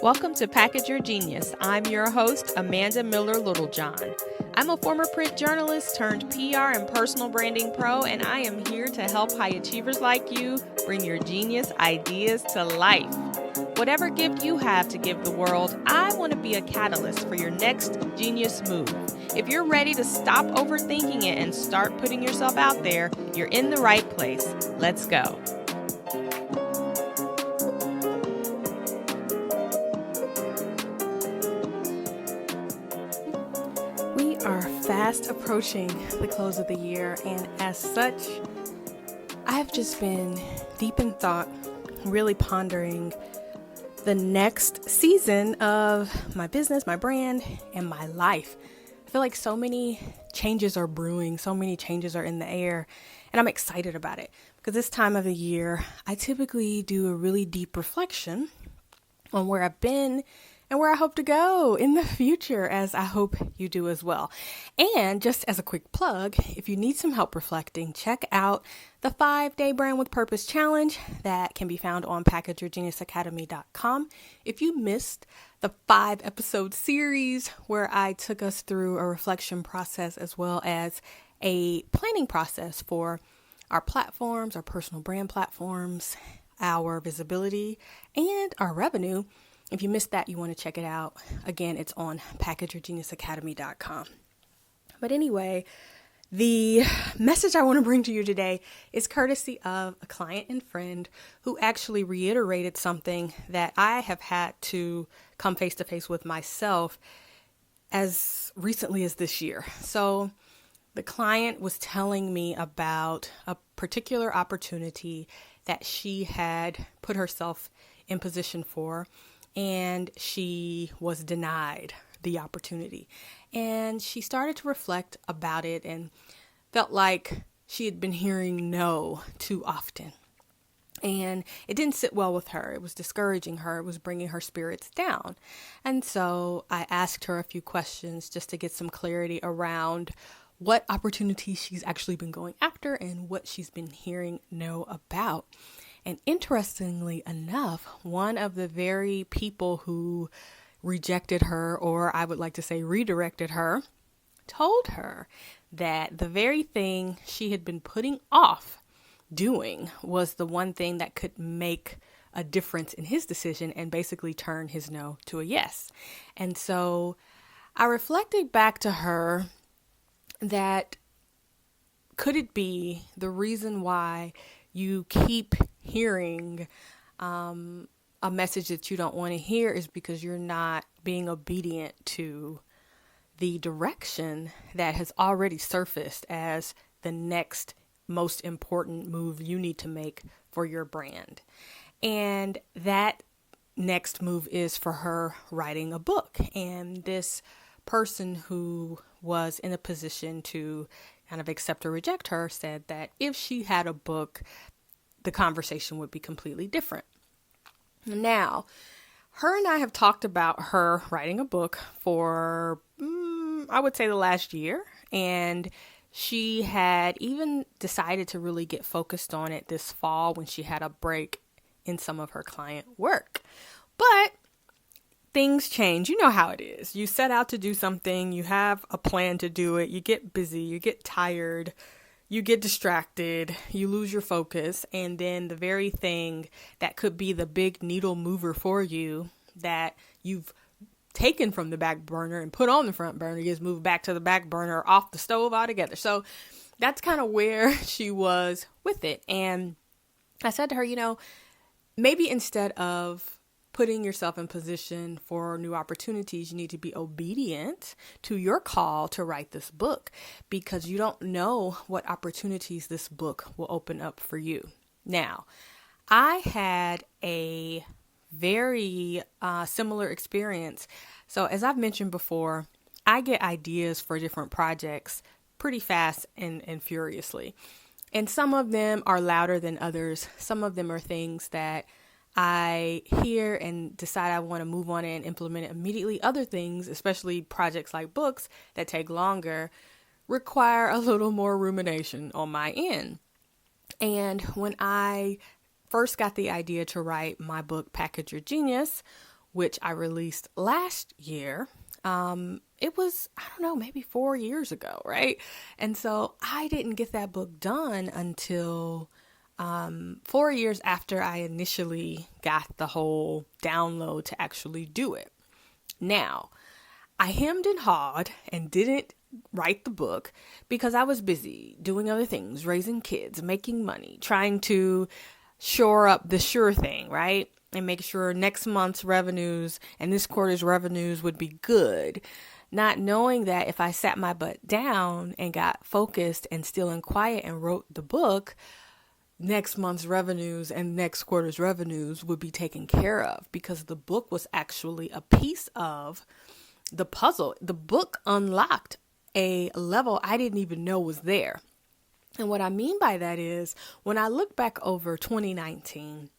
Welcome to Package Your Genius. I'm your host, Amanda Miller Littlejohn. I'm a former print journalist turned PR and personal branding pro, and I am here to help high achievers like you bring your genius ideas to life. Whatever gift you have to give the world, I want to be a catalyst for your next genius move. If you're ready to stop overthinking it and start putting yourself out there, you're in the right place. Let's go. We are fast approaching the close of the year, and as such, I've just been deep in thought, really pondering the next season of my business, my brand, and my life. I feel like so many changes are brewing, so many changes are in the air, and I'm excited about it because this time of the year, I typically do a really deep reflection on where I've been and where I hope to go in the future, as I hope you do as well. And just as a quick plug, if you need some help reflecting, check out the 5-Day Brand with Purpose Challenge that can be found on packageyourgeniusacademy.com. If you missed the 5-episode series where I took us through a reflection process as well as a planning process for our platforms, our personal brand platforms, our visibility, and our revenue, if you missed that, you want to check it out. Again, it's on packageyourgeniusacademy.com. But anyway, the message I want to bring to you today is courtesy of a client and friend who actually reiterated something that I have had to come face to face with myself as recently as this year. So the client was telling me about a particular opportunity that she had put herself in position for, and she was denied the opportunity. And she started to reflect about it and felt like she had been hearing no too often. And it didn't sit well with her. It was discouraging her. It was bringing her spirits down. And so I asked her a few questions just to get some clarity around what opportunities she's actually been going after and what she's been hearing no about. And interestingly enough, one of the very people who rejected her, or I would like to say redirected her, told her that the very thing she had been putting off doing was the one thing that could make a difference in his decision and basically turn his no to a yes. And so I reflected back to her that could it be the reason why you keep hearing a message that you don't want to hear is because you're not being obedient to the direction that has already surfaced as the next most important move you need to make for your brand. And that next move is for her writing a book. And this person who was in a position to kind of accept or reject her said that if she had a book, the conversation would be completely different. Now, her and I have talked about her writing a book for, I would say, the last year. And she had even decided to really get focused on it this fall when she had a break in some of her client work. But things change. You know how it is. You set out to do something. You have a plan to do it. You get busy. You get tired. You get distracted, you lose your focus, and then the very thing that could be the big needle mover for you that you've taken from the back burner and put on the front burner gets moved back to the back burner off the stove altogether. So that's kind of where she was with it. And I said to her, maybe instead of putting yourself in position for new opportunities, you need to be obedient to your call to write this book because you don't know what opportunities this book will open up for you. Now, I had a very similar experience. So as I've mentioned before, I get ideas for different projects pretty fast and furiously. And some of them are louder than others. Some of them are things that I hear and decide I want to move on it and implement it immediately. Other things, especially projects like books that take longer, require a little more rumination on my end. And when I first got the idea to write my book, Package Your Genius, which I released last year, it was, I don't know, maybe 4 years ago, right? And so I didn't get that book done until 4 years after I initially got the whole download to actually do it. Now, I hemmed and hawed and didn't write the book because I was busy doing other things, raising kids, making money, trying to shore up the sure thing, right? And make sure next month's revenues and this quarter's revenues would be good. Not knowing that if I sat my butt down and got focused and still and quiet and wrote the book, next month's revenues and next quarter's revenues would be taken care of, because the book was actually a piece of the puzzle. The book unlocked a level I didn't even know was there. And what I mean by that is, when I look back over 2019,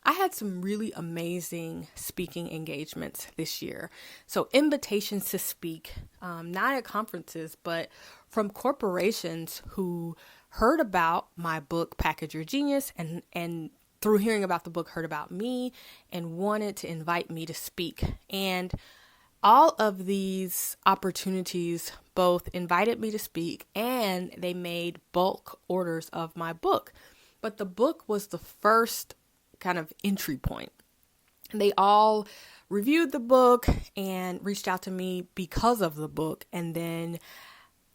I had some really amazing speaking engagements this year. So invitations to speak, not at conferences, but from corporations who heard about my book, Package Your Genius, and through hearing about the book, heard about me and wanted to invite me to speak. And all of these opportunities both invited me to speak and they made bulk orders of my book. But the book was the first kind of entry point. They all reviewed the book and reached out to me because of the book, and then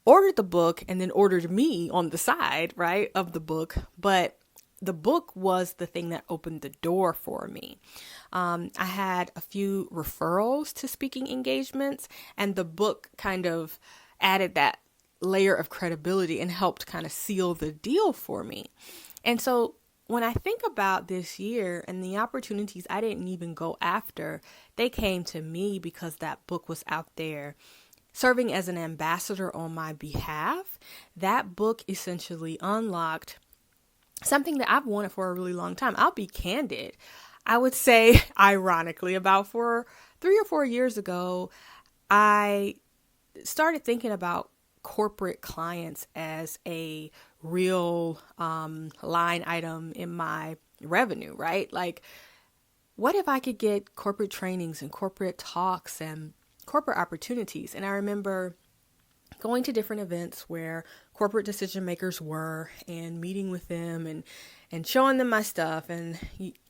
ordered the book and then ordered me on the side, right, of the book. But the book was the thing that opened the door for me. I had a few referrals to speaking engagements, and the book kind of added that layer of credibility and helped kind of seal the deal for me. And so when I think about this year and the opportunities I didn't even go after, they came to me because that book was out there serving as an ambassador on my behalf. That book essentially unlocked something that I've wanted for a really long time. I'll be candid. I would say, ironically, about 3 or 4 years ago, I started thinking about corporate clients as a real line item in my revenue, right? Like, what if I could get corporate trainings and corporate talks and corporate opportunities? And I remember going to different events where corporate decision makers were and meeting with them and showing them my stuff. And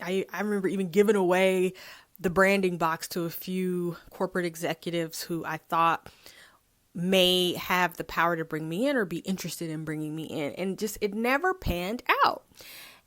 I remember even giving away the branding box to a few corporate executives who I thought may have the power to bring me in or be interested in bringing me in. And just, it never panned out.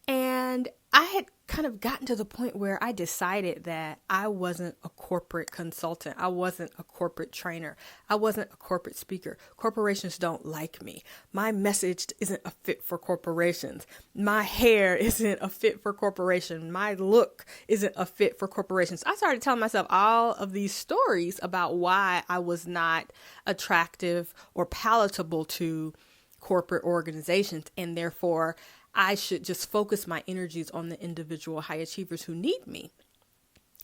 And I had kind of gotten to the point where I decided that I wasn't a corporate consultant. I wasn't a corporate trainer. I wasn't a corporate speaker. Corporations don't like me. My message isn't a fit for corporations. My hair isn't a fit for corporations. My look isn't a fit for corporations. I started telling myself all of these stories about why I was not attractive or palatable to corporate organizations, and therefore I should just focus my energies on the individual high achievers who need me.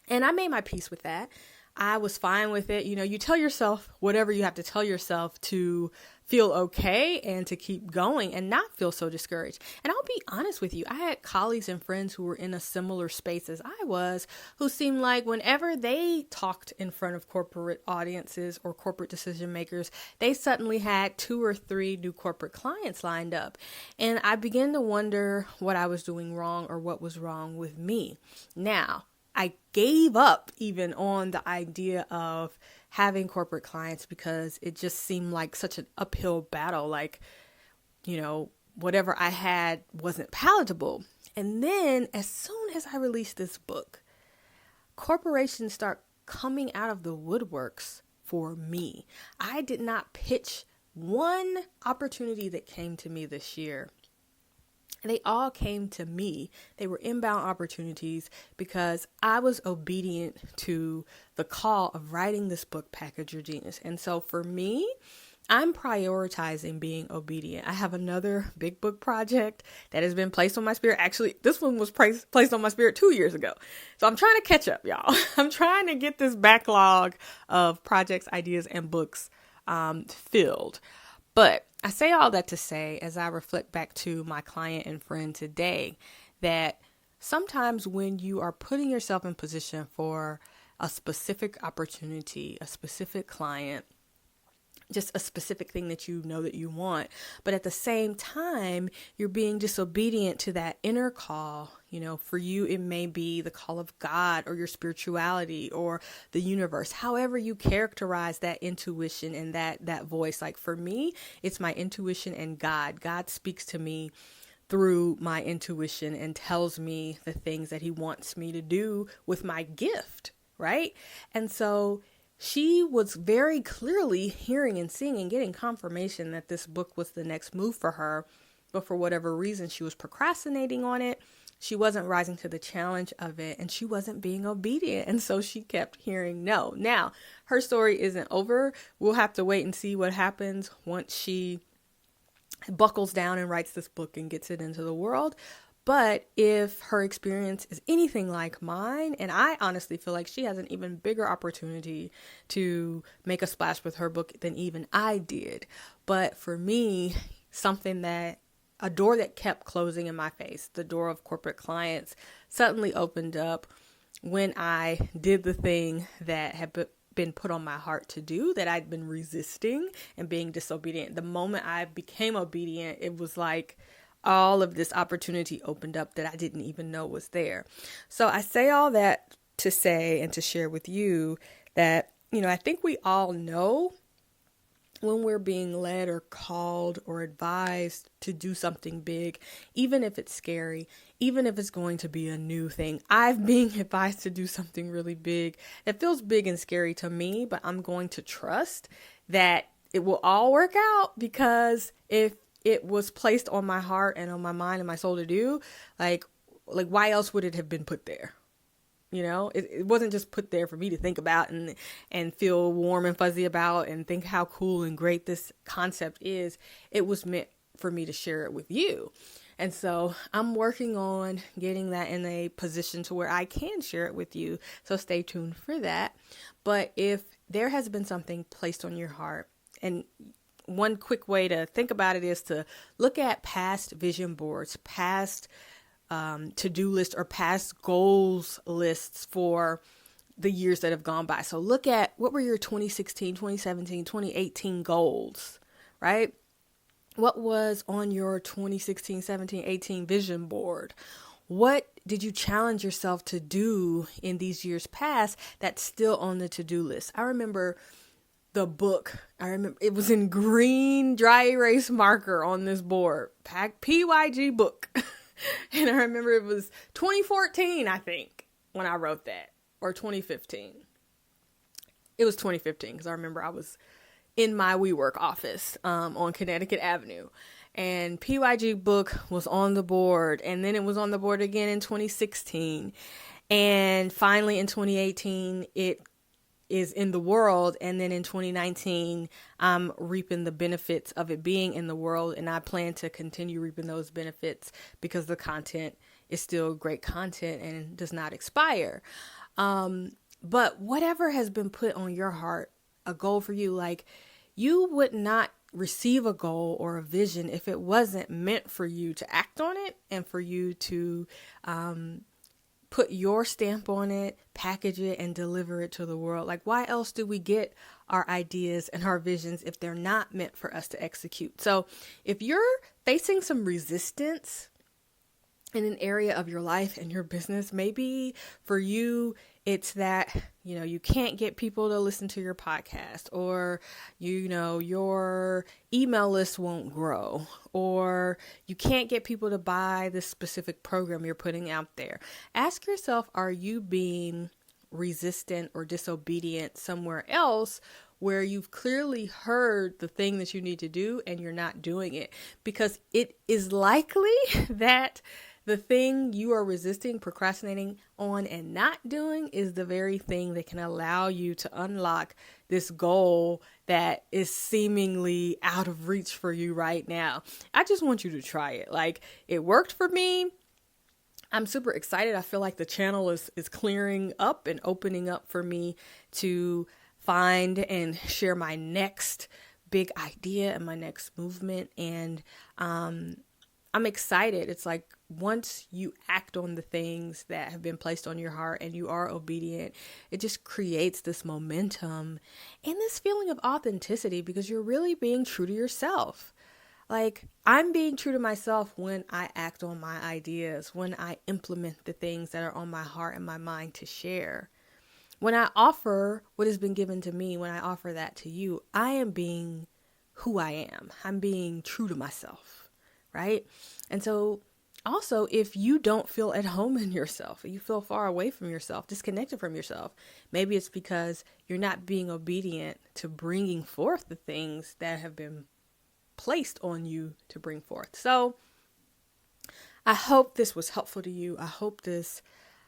And I made my peace with that. I was fine with it. You know, you tell yourself whatever you have to tell yourself to feel okay and to keep going and not feel so discouraged. And I'll be honest with you, I had colleagues and friends who were in a similar space as I was, who seemed like whenever they talked in front of corporate audiences or corporate decision makers, they suddenly had 2 or 3 new corporate clients lined up. And I began to wonder what I was doing wrong or what was wrong with me. Now, I gave up even on the idea of having corporate clients because it just seemed like such an uphill battle. Like, you know, whatever I had wasn't palatable. And then as soon as I released this book, corporations start coming out of the woodworks for me. I did not pitch one opportunity that came to me this year. They all came to me. They were inbound opportunities because I was obedient to the call of writing this book, Package Your Genius. And so for me, I'm prioritizing being obedient. I have another big book project that has been placed on my spirit. Actually, this one was placed on my spirit 2 years ago. So I'm trying to catch up, y'all. I'm trying to get this backlog of projects, ideas, and books filled. But I say all that to say, as I reflect back to my client and friend today, that sometimes when you are putting yourself in position for a specific opportunity, a specific client, just a specific thing that you know that you want. But at the same time, you're being disobedient to that inner call. For you, it may be the call of God or your spirituality or the universe, however you characterize that intuition and that voice. Like for me, it's my intuition and God. God speaks to me through my intuition and tells me the things that he wants me to do with my gift, right? And so she was very clearly hearing and seeing and getting confirmation that this book was the next move for her. But for whatever reason, she was procrastinating on it. She wasn't rising to the challenge of it, and she wasn't being obedient. And so she kept hearing no. Now, her story isn't over. We'll have to wait and see what happens once she buckles down and writes this book and gets it into the world. But if her experience is anything like mine, and I honestly feel like she has an even bigger opportunity to make a splash with her book than even I did. But for me, a door that kept closing in my face, the door of corporate clients, suddenly opened up when I did the thing that had been put on my heart to do, that I'd been resisting and being disobedient. The moment I became obedient, it was like all of this opportunity opened up that I didn't even know was there. So I say all that to say and to share with you that, I think we all know when we're being led or called or advised to do something big, even if it's scary, even if it's going to be a new thing. I've been advised to do something really big that feels big and scary to me, but I'm going to trust that it will all work out, because if it was placed on my heart and on my mind and my soul to do, like why else would it have been put there? It wasn't just put there for me to think about and feel warm and fuzzy about and think how cool and great this concept is. It was meant for me to share it with you. And so I'm working on getting that in a position to where I can share it with you. So stay tuned for that. But if there has been something placed on your heart, and one quick way to think about it is to look at past vision boards, past to-do lists, or past goals lists for the years that have gone by. So look at what were your 2016, 2017, 2018 goals, right? What was on your 2016, 17, 18 vision board? What did you challenge yourself to do in these years past that's still on the to-do list? I remember the book. It was in green dry erase marker on this board, PYG book. And I remember it was 2014, I think, when I wrote that, or 2015. It was 2015, because I remember I was in my WeWork office on Connecticut Avenue, and PYG book was on the board, and then it was on the board again in 2016, and finally in 2018, it is in the world. And then in 2019, I'm reaping the benefits of it being in the world. And I plan to continue reaping those benefits because the content is still great content and does not expire. But whatever has been put on your heart, a goal for you, like you would not receive a goal or a vision if it wasn't meant for you to act on it and for you to, put your stamp on it, package it, and deliver it to the world. Like, why else do we get our ideas and our visions if they're not meant for us to execute? So if you're facing some resistance in an area of your life and your business, maybe for you, it's that, you can't get people to listen to your podcast, or, your email list won't grow, or you can't get people to buy this specific program you're putting out there. Ask yourself, are you being resistant or disobedient somewhere else where you've clearly heard the thing that you need to do and you're not doing it? Because it is likely that the thing you are resisting, procrastinating on, and not doing is the very thing that can allow you to unlock this goal that is seemingly out of reach for you right now. I just want you to try it. Like, it worked for me. I'm super excited. I feel like the channel is clearing up and opening up for me to find and share my next big idea and my next movement. And I'm excited. It's like once you act on the things that have been placed on your heart and you are obedient, it just creates this momentum and this feeling of authenticity because you're really being true to yourself. Like, I'm being true to myself when I act on my ideas, when I implement the things that are on my heart and my mind to share. When I offer what has been given to me, when I offer that to you, I am being who I am. I'm being true to myself, right? And so also, if you don't feel at home in yourself, you feel far away from yourself, disconnected from yourself, maybe it's because you're not being obedient to bringing forth the things that have been placed on you to bring forth. So I hope this was helpful to you. I hope this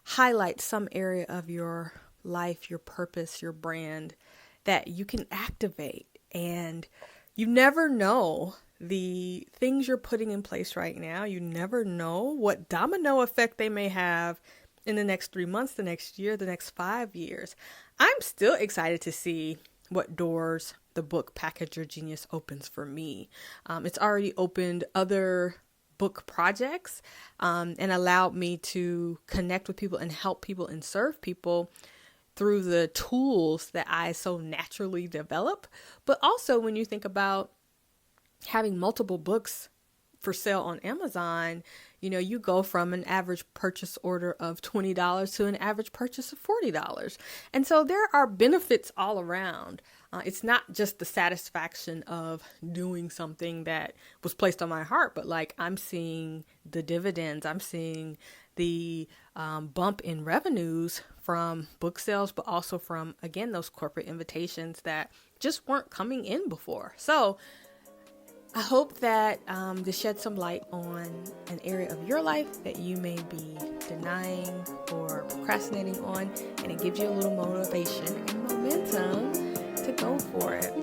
highlights some area of your life, your purpose, your brand that you can activate. And you never know the things you're putting in place right now. You never know what domino effect they may have in the next 3 months, the next year, the next 5 years. I'm still excited to see what doors the book Package Your Genius opens for me. It's already opened other book projects and allowed me to connect with people and help people and serve people through the tools that I so naturally develop. But also when you think about having multiple books for sale on Amazon, you go from an average purchase order of $20 to an average purchase of $40. And so there are benefits all around. It's not just the satisfaction of doing something that was placed on my heart, but like I'm seeing the dividends. I'm seeing the bump in revenues from book sales, but also from, again, those corporate invitations that just weren't coming in before. So I hope that this sheds some light on an area of your life that you may be denying or procrastinating on, and it gives you a little motivation and momentum to go for it.